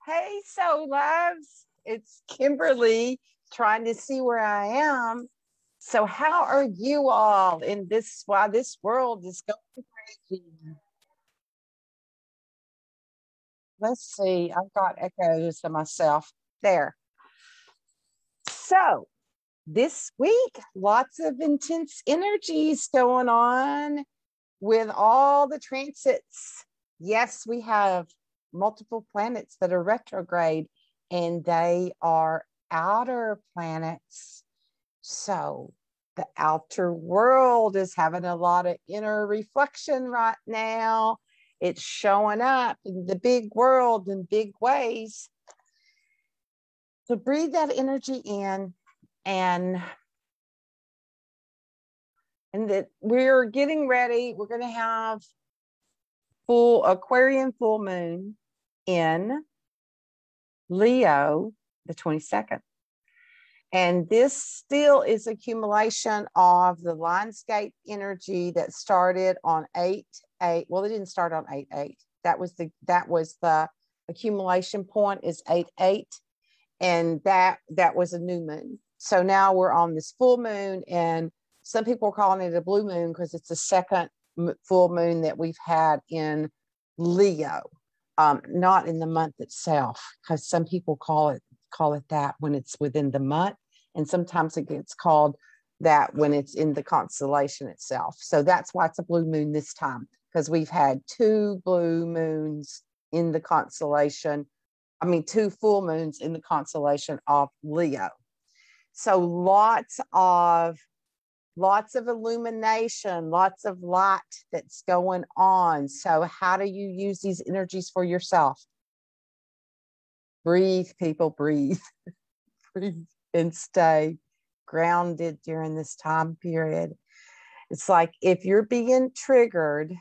Hey, soul loves. It's Kimberly trying to see where I am. So, how are you all in this while this world is going crazy? Let's see. I've got echoes to myself there. So, this week, lots of intense energies going on with all the transits. Yes, we have multiple planets that are retrograde and they are outer planets. So the outer world is having a lot of inner reflection right now. It's showing up in the big world in big ways. So breathe that energy in and that we're getting ready. We're going to have full Aquarian full moon in Leo the 22nd. And this still is accumulation of the lionscape energy that started on 8/8. Well, it didn't start on 8/8. That was the accumulation point is 8/8. And that was a new moon. So now we're on this full moon, and some people are calling it a blue moon because it's the second full moon that we've had in Leo, not in the month itself, because some people call it that when it's within the month, and sometimes it gets called that when it's in the constellation itself. So that's why it's a blue moon this time, because we've had two blue moons in the constellation. I mean, two full moons in the constellation of Leo. So lots of illumination, lots of light that's going on. So how do you use these energies for yourself? Breathe, people, breathe. Breathe and stay grounded during this time period. It's like if you're being triggered,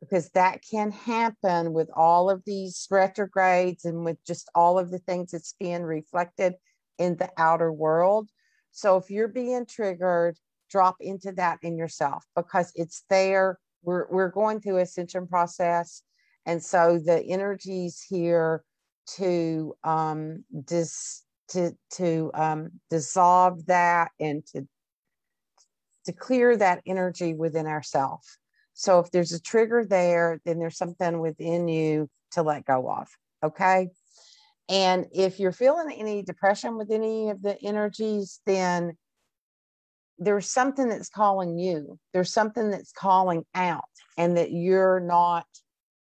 because that can happen with all of these retrogrades and with just all of the things that's being reflected in the outer world. So if you're being triggered, drop into that in yourself because it's there. We're going through ascension process. And so the energies here to dissolve that and to clear that energy within ourselves. So if there's a trigger there, then there's something within you to let go of. Okay. And if you're feeling any depression with any of the energies, then there's something that's calling you. There's something that's calling out and that you're not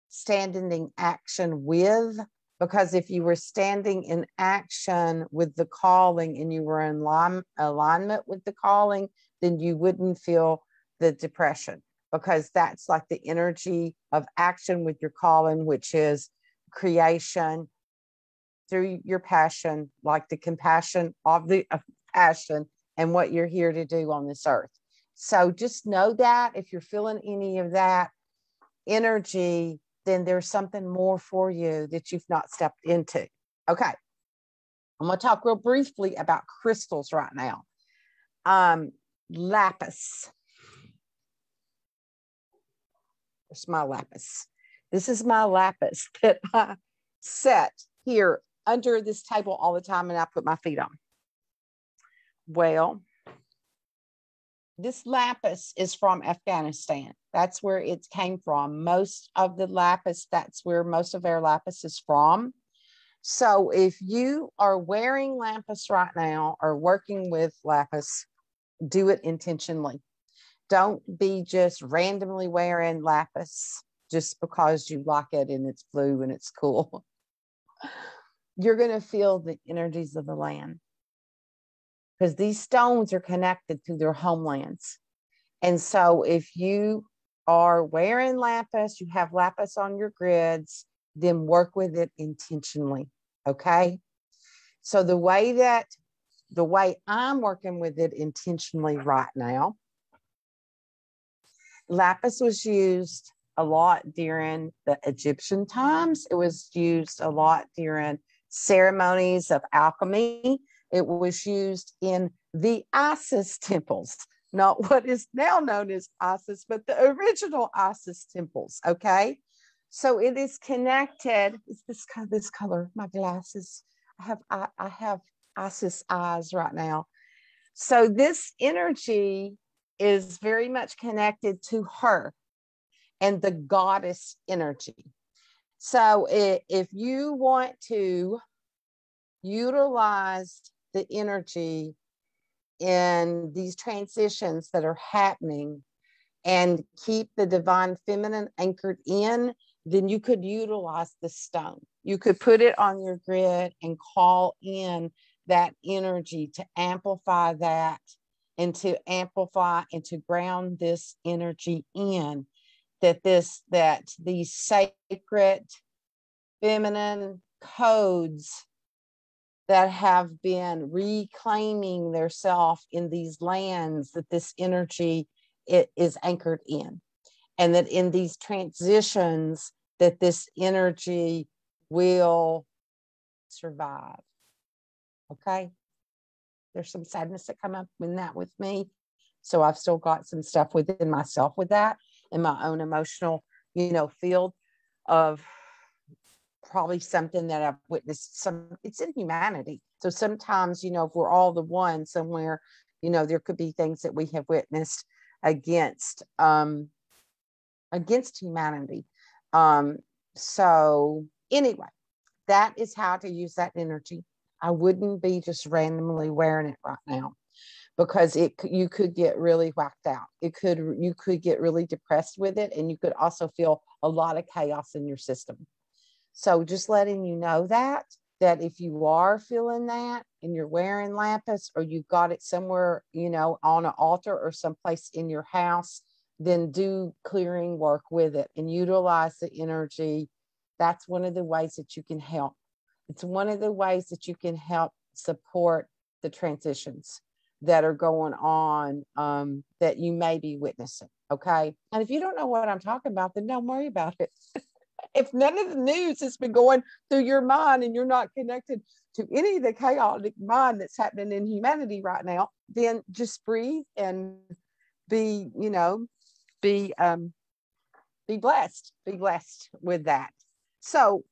standing in action with. Because if you were standing in action with the calling and you were in alignment with the calling, then you wouldn't feel the depression, because that's like the energy of action with your calling, which is creation through your passion, like the compassion of the passion and what you're here to do on this earth. So just know that if you're feeling any of that energy, then there's something more for you that you've not stepped into. Okay. I'm going to talk real briefly about crystals right now. Lapis. It's my lapis. This is my lapis that I set here under this table all the time and I put my feet on. Well, this lapis is from Afghanistan. That's where it came from. Most of the lapis, that's where most of our lapis is from. So if you are wearing lapis right now or working with lapis, do it intentionally. Don't be just randomly wearing lapis just because you like it and it's blue and it's cool. You're going to feel the energies of the land, because these stones are connected to their homelands. And so if you are wearing lapis, you have lapis on your grids, then work with it intentionally. Okay. So the way I'm working with it intentionally right now, lapis was used a lot during the Egyptian times. It was used a lot during ceremonies of alchemy. It was used in the Isis temples, not what is now known as Isis, but the original Isis temples. Okay. So it is connected. It's this color. My glasses. I have Isis eyes right now. So this energy is very much connected to her and the goddess energy. So if you want to utilize the energy in these transitions that are happening and keep the divine feminine anchored in, then you could utilize the stone. You could put it on your grid and call in that energy to amplify that and to amplify and to ground this energy in, that these sacred feminine codes that have been reclaiming their self in these lands, that this energy is anchored in, and that in these transitions that this energy will survive. Okay, there's some sadness that come up in that with me, so I've still got some stuff within myself with that, in my own emotional field of probably something that I've witnessed. It's in humanity, so sometimes if we're all the one somewhere, there could be things that we have witnessed against humanity. So anyway, that is how to use that energy. I wouldn't be just randomly wearing it right now, because you could get really whacked out. You could get really depressed with it, and you could also feel a lot of chaos in your system. So just letting you know that if you are feeling that and you're wearing lapis, or you've got it somewhere, on an altar or someplace in your house, then do clearing work with it and utilize the energy. That's one of the ways that you can help. It's one of the ways that you can help support the transitions that are going on, that you may be witnessing. Okay. And if you don't know what I'm talking about, then don't worry about it. If none of the news has been going through your mind and you're not connected to any of the chaotic mind that's happening in humanity right now, then just breathe and be blessed. Be blessed with that. So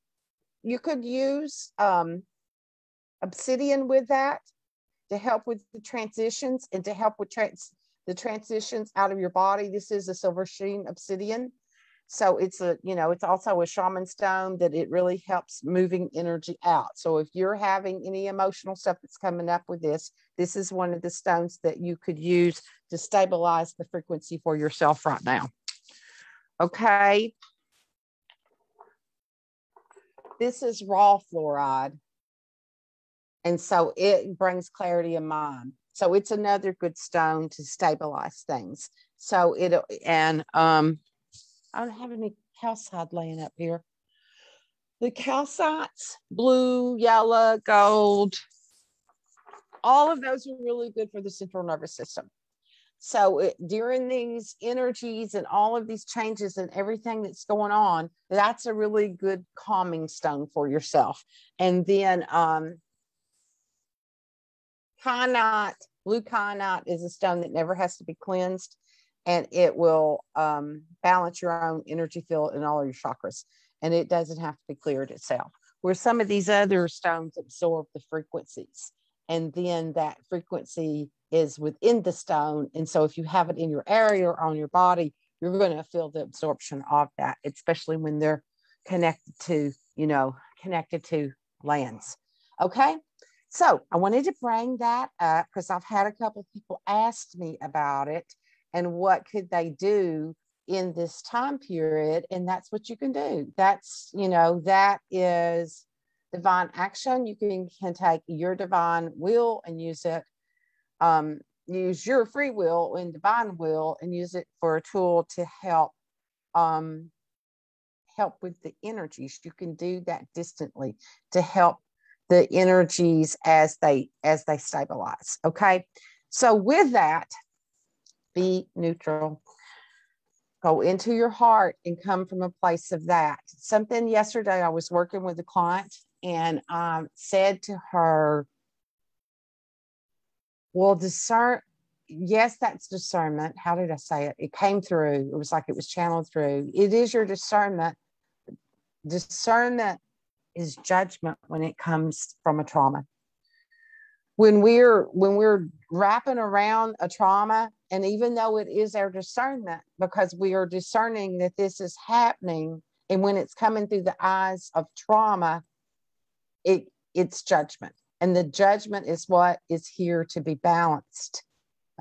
you could use obsidian with that to help with the transitions and to help with the transitions out of your body. This is a silver sheen obsidian. So it's it's also a shaman stone that it really helps moving energy out. So if you're having any emotional stuff that's coming up with this is one of the stones that you could use to stabilize the frequency for yourself right now. Okay. This is raw fluoride. And so it brings clarity of mind. So it's another good stone to stabilize things. So I don't have any calcite laying up here. The calcites, blue, yellow, gold, all of those are really good for the central nervous system. So during these energies and all of these changes and everything that's going on, that's a really good calming stone for yourself. And then kyanite, blue kyanite is a stone that never has to be cleansed, and it will balance your own energy field and all of your chakras, and it doesn't have to be cleared itself. Where some of these other stones absorb the frequencies, and then that frequency is within the stone. And so if you have it in your area or on your body, you're going to feel the absorption of that, especially when they're connected to lands. Okay. So I wanted to bring that up because I've had a couple of people ask me about it and what could they do in this time period. And that's what you can do. That's, that is divine action. You can take your divine will and use it. Use your free will and divine will and use it for a tool to help with the energies. You can do that distantly to help the energies as they stabilize. Okay. So with that, be neutral. Go into your heart and come from a place of that. Something yesterday, I was working with a client and said to her, well, yes, that's discernment. How did I say it? It came through. It was like it was channeled through. It is your discernment. Discernment is judgment when it comes from a trauma. When we're wrapping around a trauma, and even though it is our discernment, because we are discerning that this is happening, and when it's coming through the eyes of trauma, it's judgment. And the judgment is what is here to be balanced.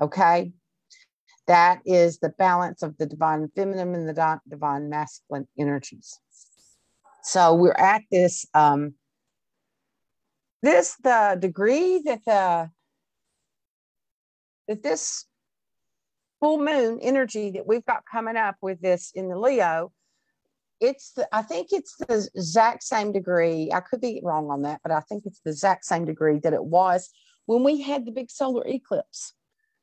Okay? That is the balance of the divine feminine and the divine masculine energies. So we're at this the degree that this full moon energy that we've got coming up with this in the Leo, I think it's the exact same degree. I could be wrong on that, but I think it's the exact same degree that it was when we had the big solar eclipse.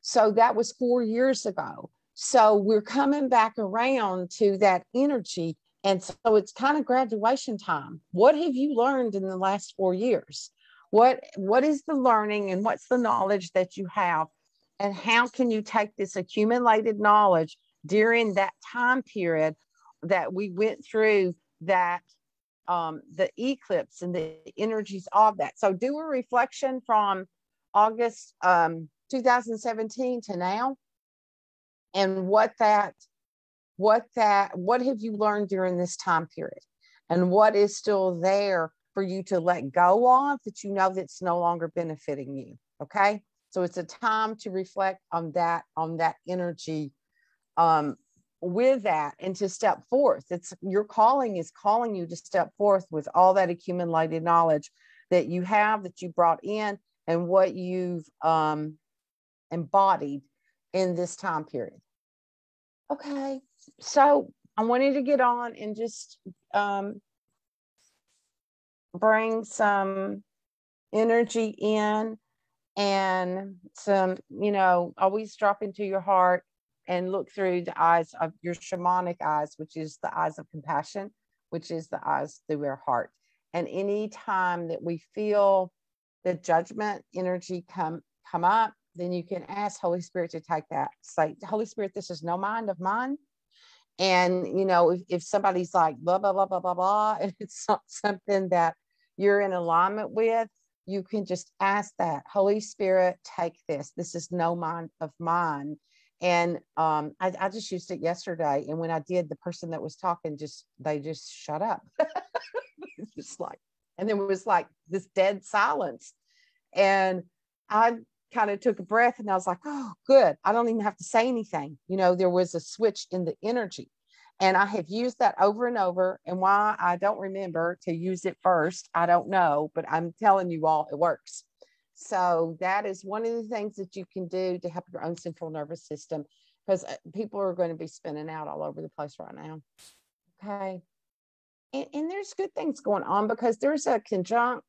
So that was 4 years ago. So we're coming back around to that energy. And so it's kind of graduation time. What have you learned in the last 4 years? What is the learning and what's the knowledge that you have? And how can you take this accumulated knowledge during that time period that we went through, that the eclipse and the energies of that? So do a reflection from August 2017 to now, and what have you learned during this time period, and what is still there for you to let go of that you know that's no longer benefiting you. Okay, so it's a time to reflect on that energy with that, and to step forth. It's your calling is calling you to step forth with all that accumulated knowledge that you have, that you brought in, and what you've embodied in this time period. Okay, so I wanted to get on and just bring some energy in, and some, always drop into your heart and look through the eyes of your shamanic eyes, which is the eyes of compassion, which is the eyes through our heart. And any time that we feel the judgment energy come up, then you can ask Holy Spirit to take that. Say, Holy Spirit, this is no mind of mine. And, if somebody's like, blah, blah, blah, blah, blah, blah, and it's not something that you're in alignment with, you can just ask that. Holy Spirit, take this. This is no mind of mine. And I just used it yesterday. And when I did, the person that was talking, they just shut up. It's just like, and there was like this dead silence. And I kind of took a breath, and I was like, oh, good. I don't even have to say anything. There was a switch in the energy. And I have used that over and over. And why I don't remember to use it first, I don't know. But I'm telling you all, it works. So that is one of the things that you can do to help your own central nervous system, because people are going to be spinning out all over the place right now. Okay. And there's good things going on, because there's a conjunct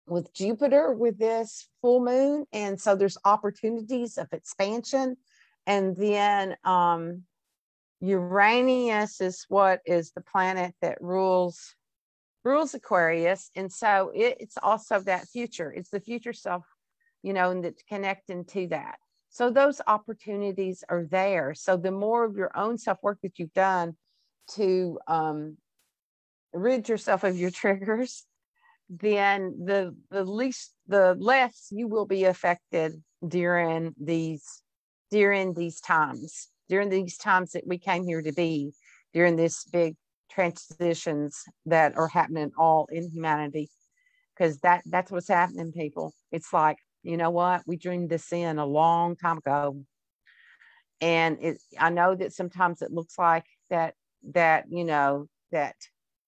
with Jupiter with this full moon. And so there's opportunities of expansion. And then Uranus is what is the planet that rules Aquarius. And so it's also that future. It's the future self, and that's connecting to that. So those opportunities are there. So the more of your own self-work that you've done to rid yourself of your triggers, then the less you will be affected during these times that we came here to be, during this big transitions that are happening all in humanity. Because that's what's happening, people. It's like, you know what, we dreamed this in a long time ago. And I know that sometimes it looks like that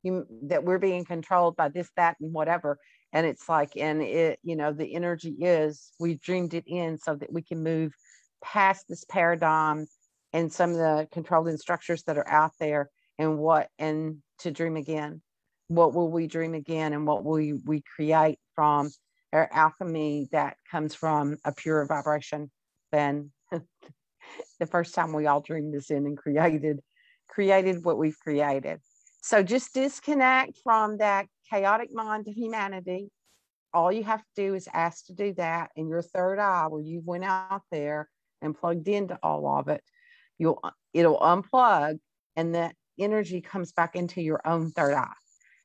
we're being controlled by this, that, and whatever. And it's like, and it, the energy is, we dreamed it in so that we can move past this paradigm and some of the controlling structures that are out there, and to dream again. What will we dream again? And what will we create from our alchemy that comes from a pure vibration than the first time we all dreamed this in and created what we've created. So just disconnect from that chaotic mind of humanity. All you have to do is ask to do that in your third eye, where you went out there and plugged into all of it. It'll unplug, and that energy comes back into your own third eye.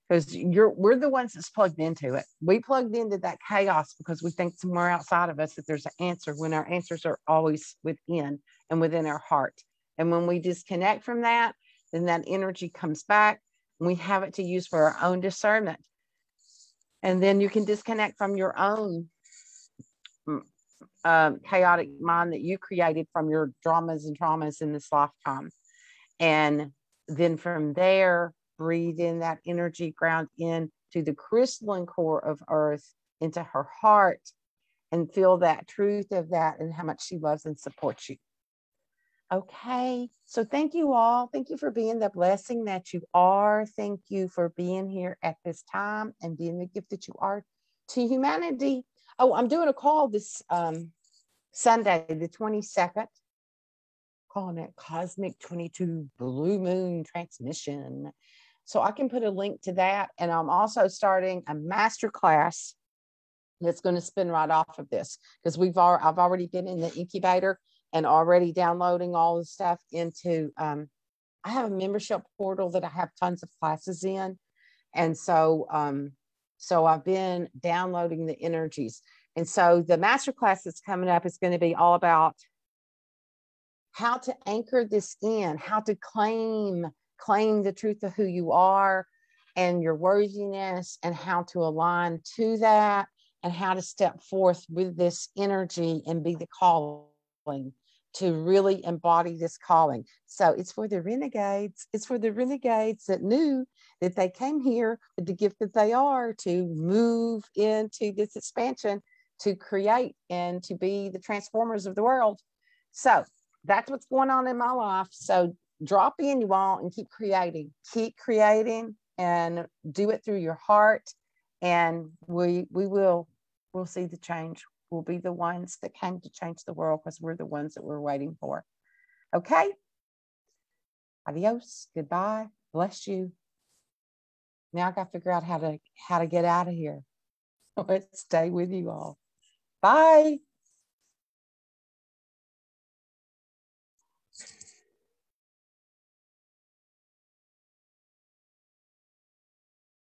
because we're the ones that's plugged into it. We plugged into that chaos because we think somewhere outside of us that there's an answer, when our answers are always within and within our heart. And when we disconnect from that, then that energy comes back and we have it to use for our own discernment. And then you can disconnect from your own chaotic mind that you created from your dramas and traumas in this lifetime. And then from there, breathe in that energy, ground in to the crystalline core of earth, into her heart, and feel that truth of that and how much she loves and supports you. Okay, so thank you all. Thank you for being the blessing that you are. Thank you for being here at this time and being the gift that you are to humanity. Oh, I'm doing a call this Sunday, the 22nd, calling it Cosmic 22 Blue Moon Transmission. So I can put a link to that. And I'm also starting a master class that's going to spin right off of this, because I've already been in the incubator and already downloading all the stuff into, I have a membership portal that I have tons of classes in. And so I've been downloading the energies. And so the masterclass that's coming up is going to be all about how to anchor this in, how to claim the truth of who you are and your worthiness, and how to align to that, and how to step forth with this energy and be the calling to really embody this calling. So it's for the renegades. It's for the renegades that knew that they came here with the gift that they are to move into this expansion, to create and to be the transformers of the world. So that's what's going on in my life. So drop in, you all, and keep creating and do it through your heart. And we'll see the change. We'll be the ones that came to change the world, because we're the ones that we're waiting for. Okay. Adios. Goodbye. Bless you. Now I got to figure out how to get out of here. Let's stay with you all. Bye.